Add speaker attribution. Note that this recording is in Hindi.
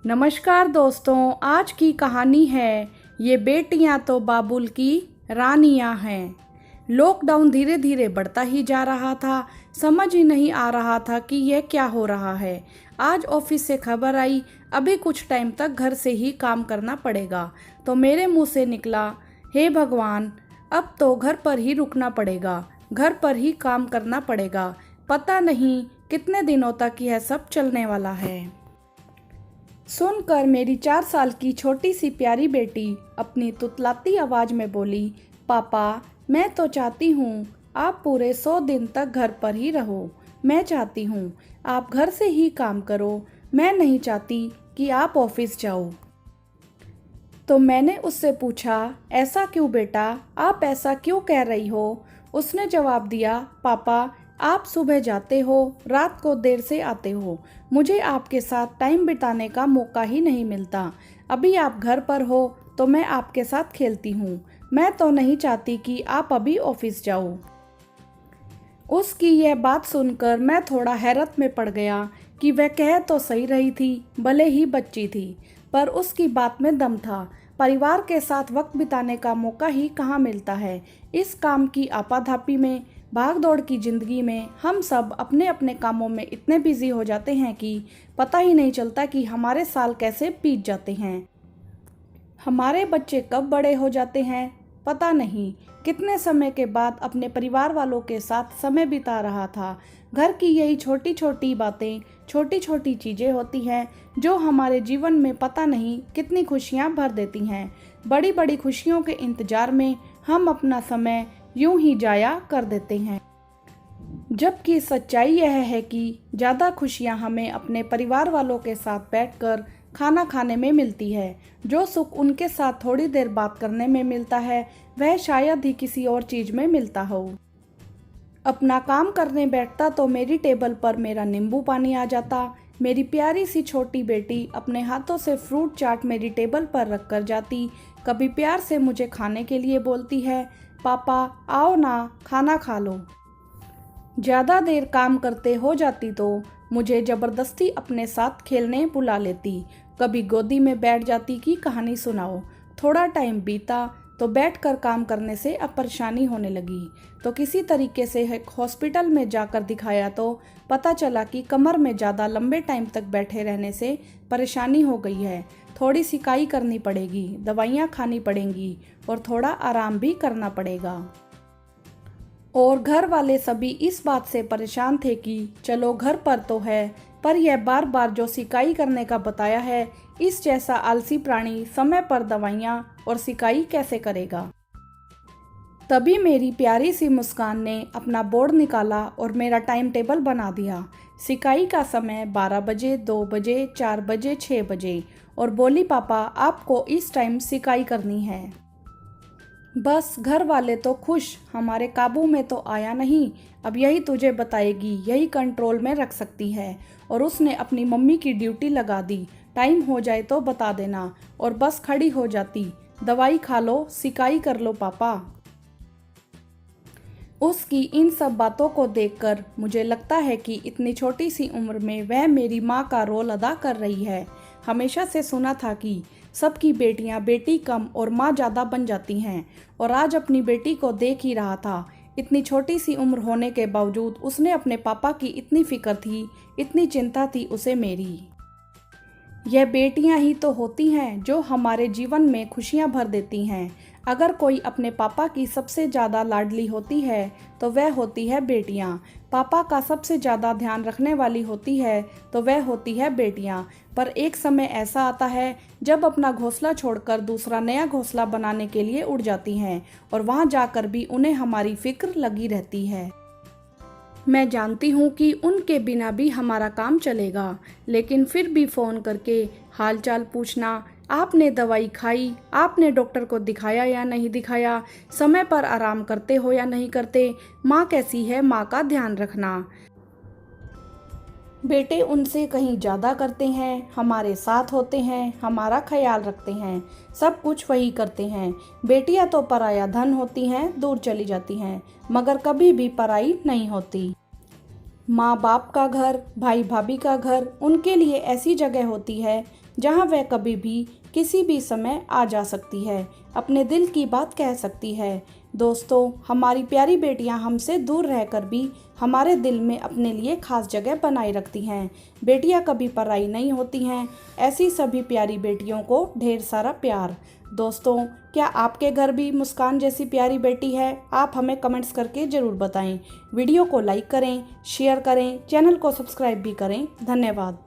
Speaker 1: नमस्कार दोस्तों, आज की कहानी है ये बेटियां तो बाबुल की रानियां हैं। लॉकडाउन धीरे धीरे बढ़ता ही जा रहा था। समझ ही नहीं आ रहा था कि यह क्या हो रहा है। आज ऑफिस से खबर आई, अभी कुछ टाइम तक घर से ही काम करना पड़ेगा। तो मेरे मुंह से निकला, हे भगवान, अब तो घर पर ही रुकना पड़ेगा, घर पर ही काम करना पड़ेगा। पता नहीं कितने दिनों तक यह सब चलने वाला है। सुनकर मेरी 4 साल की छोटी सी प्यारी बेटी अपनी तुतलाती आवाज में बोली, पापा, मैं तो चाहती हूँ आप पूरे 100 दिन तक घर पर ही रहो। मैं चाहती हूँ आप घर से ही काम करो। मैं नहीं चाहती कि आप ऑफिस जाओ। तो मैंने उससे पूछा, ऐसा क्यों बेटा, आप ऐसा क्यों कह रही हो? उसने जवाब दिया, पापा, आप सुबह जाते हो, रात को देर से आते हो, मुझे आपके साथ टाइम बिताने का मौका ही नहीं मिलता। अभी आप घर पर हो तो मैं आपके साथ खेलती हूँ। मैं तो नहीं चाहती कि आप अभी ऑफिस जाओ। उसकी यह बात सुनकर मैं थोड़ा हैरत में पड़ गया कि वह कह तो सही रही थी, भले ही बच्ची थी, पर उसकी बात में दम था। परिवार के साथ वक्त बिताने का मौका ही कहाँ मिलता है। इस काम की आपाधापी में, भाग दौड़ की ज़िंदगी में हम सब अपने अपने कामों में इतने बिजी हो जाते हैं कि पता ही नहीं चलता कि हमारे साल कैसे बीत जाते हैं। हमारे बच्चे कब बड़े हो जाते हैं पता नहीं। कितने समय के बाद अपने परिवार वालों के साथ समय बिता रहा था। घर की यही छोटी छोटी बातें, छोटी छोटी चीज़ें होती हैं जो हमारे जीवन में पता नहीं कितनी खुशियां भर देती हैं। बड़ी बड़ी खुशियों के इंतजार में हम अपना समय यूं ही जाया कर देते हैं। जबकि सच्चाई यह है कि ज़्यादा खुशियां हमें अपने परिवार वालों के साथ बैठकर खाना खाने में मिलती है। जो सुख उनके साथ थोड़ी देर बात करने में मिलता है, वह शायद ही किसी और चीज़ में मिलता हो। अपना काम करने बैठता तो मेरी टेबल पर मेरा नींबू पानी आ जाता। मेरी प्यारी सी छोटी बेटी अपने हाथों से फ्रूट चाट मेरी टेबल पर रख कर जाती। कभी प्यार से मुझे खाने के लिए बोलती है, पापा आओ ना, खाना खा लो। ज़्यादा देर काम करते हो जाती तो मुझे ज़बरदस्ती अपने साथ खेलने बुला लेती। कभी गोदी में बैठ जाती कि कहानी सुनाओ। थोड़ा टाइम बीता तो बैठकर काम करने से अब परेशानी होने लगी। तो किसी तरीके से एक हॉस्पिटल में जाकर दिखाया तो पता चला कि कमर में ज़्यादा लंबे टाइम तक बैठे रहने से परेशानी हो गई है। थोड़ी सिकाई करनी पड़ेगी, दवाइयाँ खानी पड़ेंगी और थोड़ा आराम भी करना पड़ेगा। और घर वाले सभी इस बात से परेशान थे कि चलो घर पर तो है, पर यह बार बार जो सिकाई करने का बताया है, इस जैसा आलसी प्राणी समय पर दवाइयाँ और सिकाई कैसे करेगा। तभी मेरी प्यारी सी मुस्कान ने अपना बोर्ड निकाला और मेरा टाइम टेबल बना दिया। सिकाई का समय 12 बजे, 2 बजे, 4 बजे, 6 बजे, और बोली, पापा आपको इस टाइम सिकाई करनी है। बस घर वाले तो खुश, हमारे काबू में तो आया नहीं। अब यही तुझे बताएगी, यही कंट्रोल में रख सकती है। और उसने अपनी मम्मी की ड्यूटी लगा दी, टाइम हो जाए तो बता देना, और बस खड़ी हो जाती, दवाई खा लो, सिकाई कर लो पापा। उसकी इन सब बातों को देखकर मुझे लगता है कि इतनी छोटी सी उम्र में वह मेरी माँ का रोल अदा कर रही है। हमेशा से सुना था कि सबकी बेटियां बेटी कम और माँ ज़्यादा बन जाती हैं, और आज अपनी बेटी को देख ही रहा था। इतनी छोटी सी उम्र होने के बावजूद उसने अपने पापा की इतनी फिक्र थी, इतनी चिंता थी उसे मेरी। यह बेटियां ही तो होती हैं जो हमारे जीवन में खुशियां भर देती हैं। अगर कोई अपने पापा की सबसे ज़्यादा लाडली होती है तो वह होती है बेटियां। पापा का सबसे ज़्यादा ध्यान रखने वाली होती है तो वह होती है बेटियां। पर एक समय ऐसा आता है जब अपना घोंसला छोड़कर दूसरा नया घोंसला बनाने के लिए उड़ जाती हैं, और वहां जाकर भी उन्हें हमारी फिक्र लगी रहती है। मैं जानती हूँ कि उनके बिना भी हमारा काम चलेगा, लेकिन फिर भी फ़ोन करके हालचाल पूछना, आपने दवाई खाई, आपने डॉक्टर को दिखाया या नहीं दिखाया, समय पर आराम करते हो या नहीं करते, माँ कैसी है, माँ का ध्यान रखना। बेटे उनसे कहीं ज़्यादा करते हैं, हमारे साथ होते हैं, हमारा ख्याल रखते हैं, सब कुछ वही करते हैं। बेटियां तो पराया धन होती हैं, दूर चली जाती हैं, मगर कभी भी पराई नहीं होती। माँ बाप का घर, भाई भाभी का घर उनके लिए ऐसी जगह होती है जहाँ वह कभी भी किसी भी समय आ जा सकती है, अपने दिल की बात कह सकती है। दोस्तों, हमारी प्यारी बेटियाँ हमसे दूर रहकर भी हमारे दिल में अपने लिए खास जगह बनाए रखती हैं। बेटियाँ कभी पराई नहीं होती हैं। ऐसी सभी प्यारी बेटियों को ढेर सारा प्यार। दोस्तों, क्या आपके घर भी मुस्कान जैसी प्यारी बेटी है? आप हमें कमेंट्स करके ज़रूर बताएं। वीडियो को लाइक करें, शेयर करें, चैनल को सब्सक्राइब भी करें। धन्यवाद।